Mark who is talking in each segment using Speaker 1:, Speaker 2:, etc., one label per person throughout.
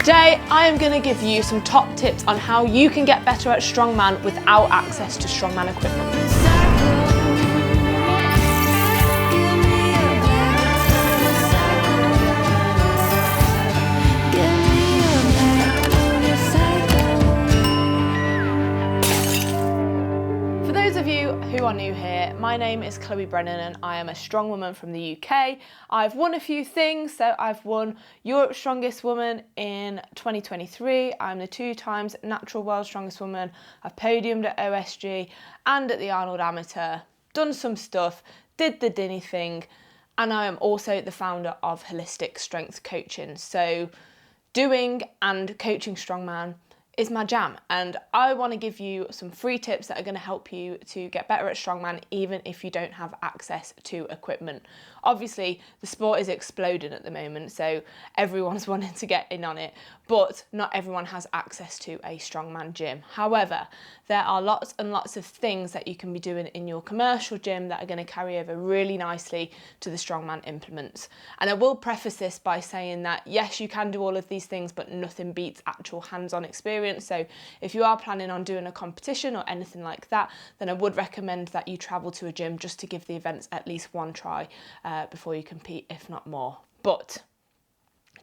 Speaker 1: Today, I am going to give you some top tips on how you can get better at Strongman without access to Strongman equipment. For those of you who are new here, my name is Chloe Brennan and I am a strong woman from the UK. I've won a few things, so I've won Europe's Strongest Woman in 2023. I'm the 2 times natural world's strongest woman. I've podiumed at OSG and at the Arnold Amateur, done some stuff, did the Dinny thing, and I am also the founder of Holistic Strength Coaching. So doing and coaching Strongman is my jam, and I want to give you some free tips that are going to help you to get better at Strongman even if you don't have access to equipment. Obviously the sport is exploding at the moment, so everyone's wanting to get in on it, but not everyone has access to a Strongman gym. However, there are lots and lots of things that you can be doing in your commercial gym that are going to carry over really nicely to the Strongman implements. And I will preface this by saying that yes, you can do all of these things, but nothing beats actual hands-on experience. So if you are planning on doing a competition or anything like that, then I would recommend that you travel to a gym just to give the events at least one try before you compete, if not more. But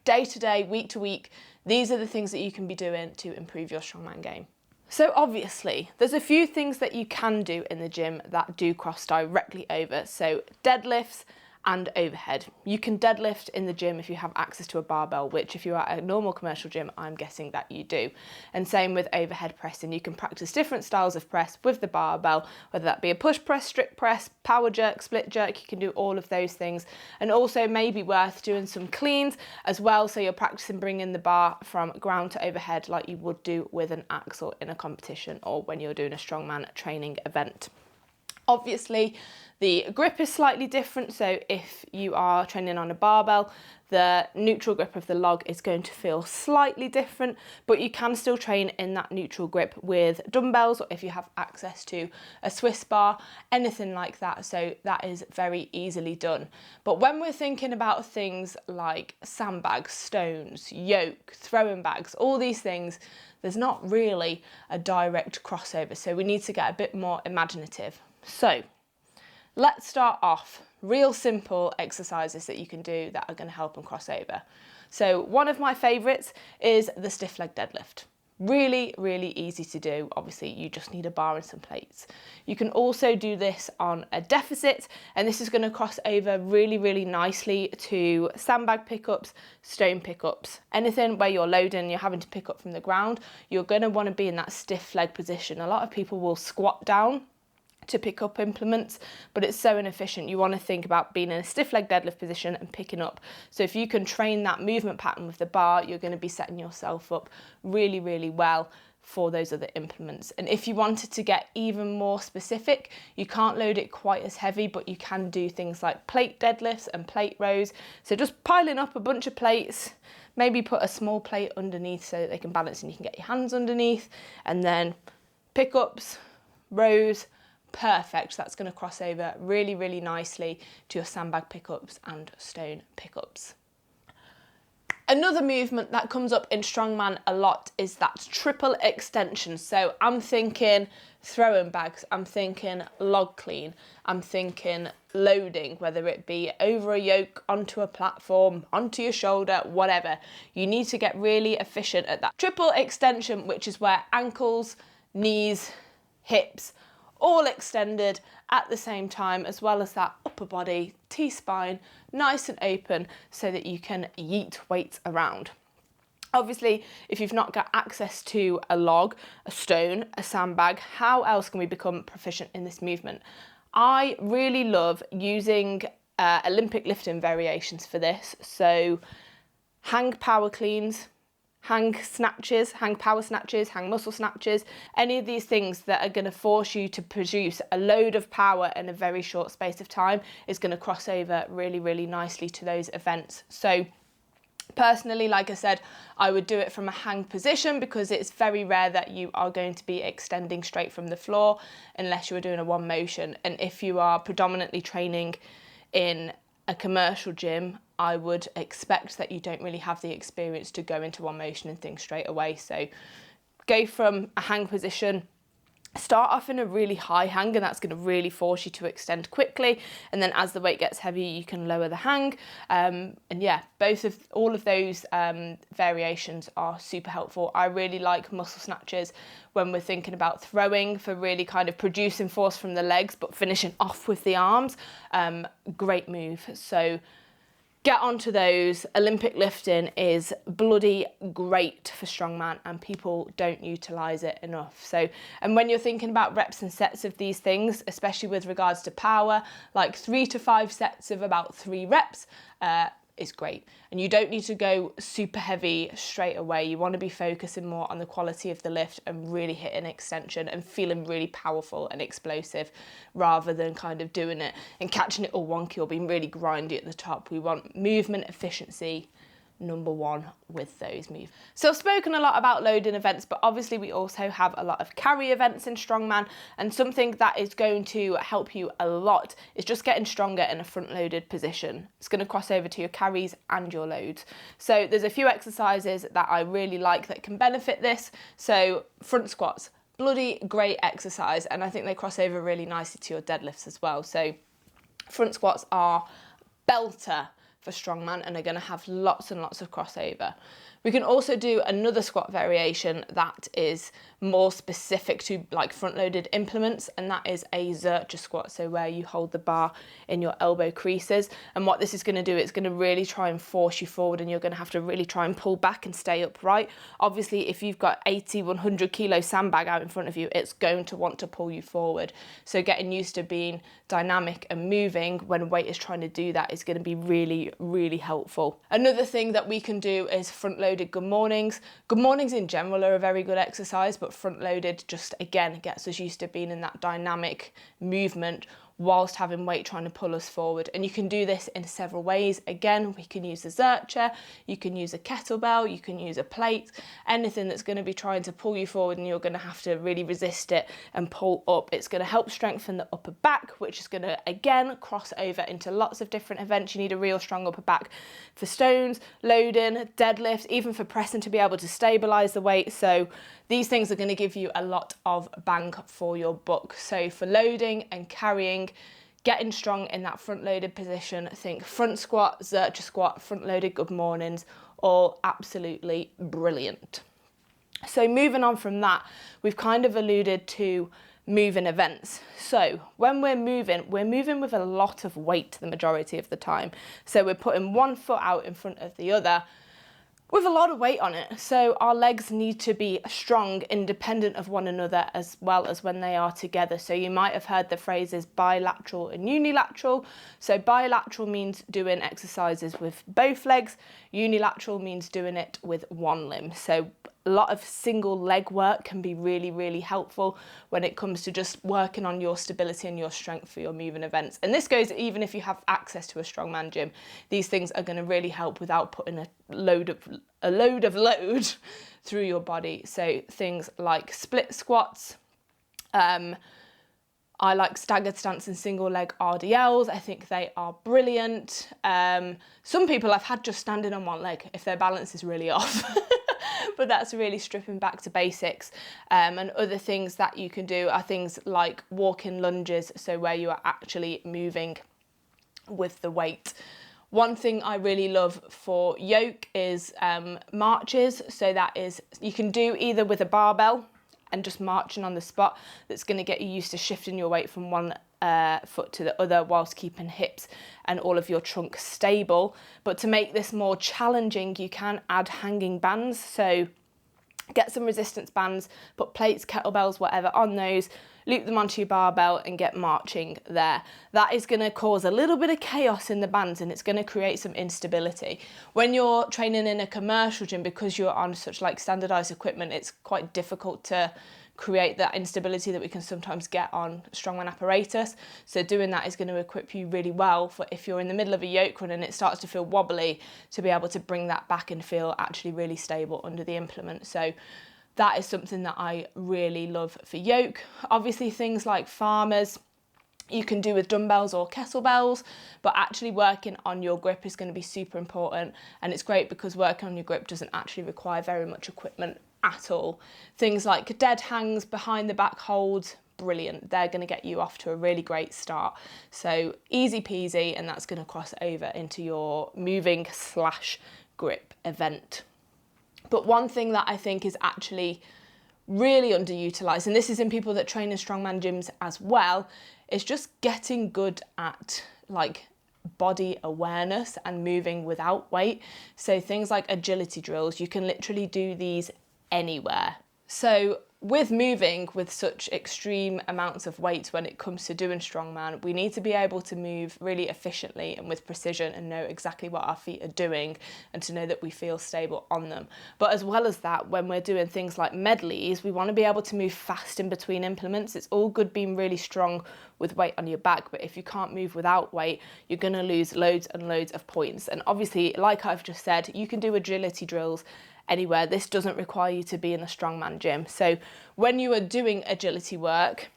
Speaker 1: day to day, week to week, these are the things that you can be doing to improve your Strongman game. So obviously, there's a few things that you can do in the gym that do cross directly over. So deadlifts and overhead. You can deadlift in the gym if you have access to a barbell, which if you are at a normal commercial gym, I'm guessing that you do. And same with overhead pressing. You can practice different styles of press with the barbell, whether that be a push press, strict press, power jerk, split jerk. You can do all of those things. And also maybe worth doing some cleans as well, so you're practicing bringing the bar from ground to overhead like you would do with an axle in a competition or when you're doing a strongman training event. Obviously, the grip is slightly different, so if you are training on a barbell, the neutral grip of the log is going to feel slightly different, but you can still train in that neutral grip with dumbbells, or if you have access to a Swiss bar, anything like that, so that is very easily done. But when we're thinking about things like sandbags, stones, yoke, throwing bags, all these things, there's not really a direct crossover, so we need to get a bit more imaginative. So let's start off real simple exercises that you can do that are going to help and cross over. So one of my favorites is the stiff leg deadlift. Really, really easy to do. Obviously, you just need a bar and some plates. You can also do this on a deficit, and this is going to cross over really, really nicely to sandbag pickups, stone pickups. Anything where you're loading, you're having to pick up from the ground, you're going to want to be in that stiff leg position. A lot of people will squat down to pick up implements, but it's so inefficient. You want to think about being in a stiff leg deadlift position and picking up. So if you can train that movement pattern with the bar, you're going to be setting yourself up really, really well for those other implements. And if you wanted to get even more specific, you can't load it quite as heavy, but you can do things like plate deadlifts and plate rows. So just piling up a bunch of plates, maybe put a small plate underneath so that they can balance and you can get your hands underneath, and then pickups, rows. Perfect. That's going to cross over really, really nicely to your sandbag pickups and stone pickups. Another movement that comes up in Strongman a lot is that triple extension. So I'm thinking throwing bags, I'm thinking log clean, I'm thinking loading, whether it be over a yoke, onto a platform, onto your shoulder, whatever. You need to get really efficient at that triple extension, which is where ankles, knees, hips, all extended at the same time, as well as that upper body, T-spine, nice and open so that you can yeet weights around. Obviously, if you've not got access to a log, a stone, a sandbag, how else can we become proficient in this movement? I really love using Olympic lifting variations for this. So hang power cleans, hang snatches, hang power snatches, hang muscle snatches, any of these things that are going to force you to produce a load of power in a very short space of time is going to cross over really, really nicely to those events. So personally, like I said, I would do it from a hang position because it's very rare that you are going to be extending straight from the floor unless you are doing a one motion. And if you are predominantly training in a commercial gym, I would expect that you don't really have the experience to go into one motion and things straight away. So go from a hang position, start off in a really high hang, and that's going to really force you to extend quickly, and then as the weight gets heavy you can lower the hang, and yeah, all of those variations are super helpful. I really like muscle snatches when we're thinking about throwing, for really kind of producing force from the legs but finishing off with the arms. Great move. So get onto those. Olympic lifting is bloody great for strongman, and people don't utilise it enough. So, and when you're thinking about reps and sets of these things, especially with regards to power, like 3 to 5 sets of about 3 reps is great. And you don't need to go super heavy straight away. You want to be focusing more on the quality of the lift and really hitting extension and feeling really powerful and explosive, rather than kind of doing it and catching it all wonky or being really grindy at the top. We want movement efficiency number one with those moves. So I've spoken a lot about loading events, but obviously we also have a lot of carry events in strongman, and something that is going to help you a lot is just getting stronger in a front loaded position. It's going to cross over to your carries and your loads. So there's a few exercises that I really like that can benefit this. So front squats, bloody great exercise, and I think they cross over really nicely to your deadlifts as well. So front squats are belter for strongman and are going to have lots and lots of crossover. We can also do another squat variation that is more specific to like front loaded implements, and that is a Zercher squat, so where you hold the bar in your elbow creases. And what this is going to do, it's going to really try and force you forward, and you're going to have to really try and pull back and stay upright. Obviously if you've got 80, 100 kilo sandbag out in front of you, it's going to want to pull you forward. So getting used to being dynamic and moving when weight is trying to do that is going to be really, really helpful. Another thing that we can do is front loaded good mornings. Good mornings in general are a very good exercise, but front loaded just again gets us used to being in that dynamic movement whilst having weight trying to pull us forward. And you can do this in several ways. Again, we can use a Zercher, you can use a kettlebell, you can use a plate, anything that's going to be trying to pull you forward and you're going to have to really resist it and pull up. It's going to help strengthen the upper back, which is going to again cross over into lots of different events. You need a real strong upper back for stones, loading, deadlifts, even for pressing to be able to stabilize the weight. So these things are going to give you a lot of bang for your buck. So for loading and carrying, getting strong in that front loaded position, think front squat, Zercher squat, front loaded good mornings, all absolutely brilliant. So moving on from that, we've kind of alluded to moving events. So when we're moving with a lot of weight the majority of the time. So we're putting one foot out in front of the other with a lot of weight on it. So our legs need to be strong, independent of one another, as well as when they are together. So you might have heard the phrases bilateral and unilateral. So bilateral means doing exercises with both legs. Unilateral means doing it with one limb. So a lot of single leg work can be really, really helpful when it comes to just working on your stability and your strength for your moving events. And this goes even if you have access to a strongman gym. These things are going to really help without putting a load of load through your body. So things like split squats. I like staggered stance and single leg RDLs. I think they are brilliant. Some people I've had just standing on one leg if their balance is really off. But that's really stripping back to basics. And other things that you can do are things like walking lunges, so where you are actually moving with the weight. One thing I really love for yoke is marches. So that is, you can do either with a barbell and just marching on the spot. That's going to get you used to shifting your weight from one foot to the other whilst keeping hips and all of your trunk stable. But to make this more challenging, you can add hanging bands. So get some resistance bands, put plates, kettlebells, whatever on those, loop them onto your barbell and get marching there. That is going to cause a little bit of chaos in the bands, and it's going to create some instability. When you're training in a commercial gym, because you're on such like standardized equipment, it's quite difficult to create that instability that we can sometimes get on strongman apparatus. So doing that is going to equip you really well for if you're in the middle of a yoke run and it starts to feel wobbly, to be able to bring that back and feel actually really stable under the implement. So that is something that I really love for yoke. Obviously things like farmers, you can do with dumbbells or kettlebells, but actually working on your grip is going to be super important. And it's great because working on your grip doesn't actually require very much equipment at all. Things like dead hangs, behind the back holds, brilliant. They're going to get you off to a really great start. So easy peasy, and that's going to cross over into your moving / grip event. But one thing that I think is actually really underutilized, and this is in people that train in strongman gyms as well, is just getting good at like body awareness and moving without weight. So things like agility drills, you can literally do these anywhere. So with moving with such extreme amounts of weight when it comes to doing strongman, we need to be able to move really efficiently and with precision and know exactly what our feet are doing and to know that we feel stable on them. But as well as that, when we're doing things like medleys, we want to be able to move fast in between implements. It's all good being really strong with weight on your back, but if you can't move without weight, you're going to lose loads and loads of points. And obviously, like I've just said, you can do agility drills anywhere. This doesn't require you to be in a strongman gym. So when you are doing agility work,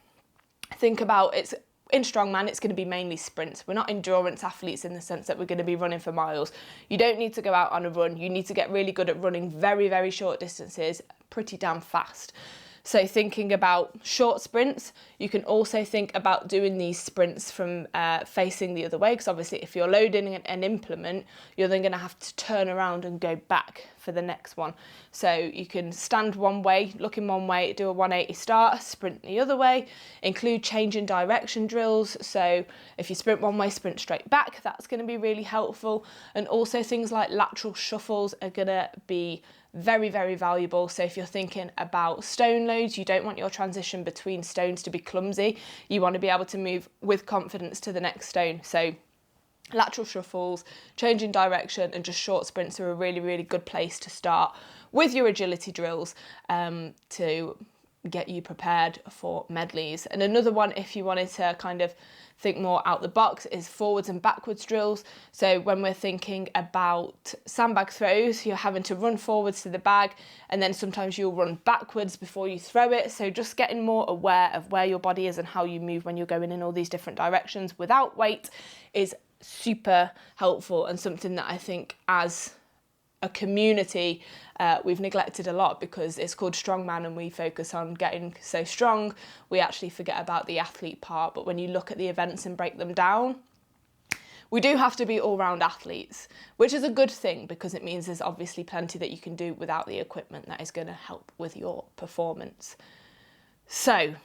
Speaker 1: think about it's in strongman, it's going to be mainly sprints. We're not endurance athletes in the sense that we're going to be running for miles. You don't need to go out on a run. You need to get really good at running very, very short distances, pretty damn fast. So thinking about short sprints, you can also think about doing these sprints from facing the other way, because obviously if you're loading an implement, you're then going to have to turn around and go back for the next one. So you can stand one way, look in one way, do a 180 start, sprint the other way, include change in direction drills. So if you sprint one way, sprint straight back, that's going to be really helpful. And also things like lateral shuffles are going to be very, very valuable. So if you're thinking about stone loads, you don't want your transition between stones to be clumsy. You want to be able to move with confidence to the next stone. So lateral shuffles, changing direction, and just short sprints are a really, really good place to start with your agility drills to get you prepared for medleys. And another one, if you wanted to kind of think more out the box, is forwards and backwards drills. So when we're thinking about sandbag throws, you're having to run forwards to the bag, and then sometimes you'll run backwards before you throw it. So just getting more aware of where your body is and how you move when you're going in all these different directions without weight is super helpful, and something that I think as a community we've neglected a lot, because it's called strongman and we focus on getting so strong, we actually forget about the athlete part. But when you look at the events and break them down, we do have to be all-round athletes, which is a good thing, because it means there's obviously plenty that you can do without the equipment that is going to help with your performance. So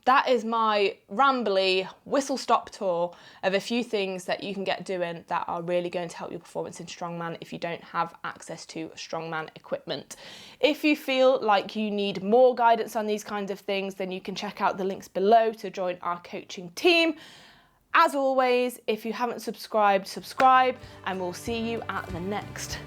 Speaker 1: that is my rambly whistle-stop tour of a few things that you can get doing that are really going to help your performance in strongman if you don't have access to strongman equipment. If you feel like you need more guidance on these kinds of things, then you can check out the links below to join our coaching team. As always, if you haven't subscribed, subscribe, and we'll see you at the next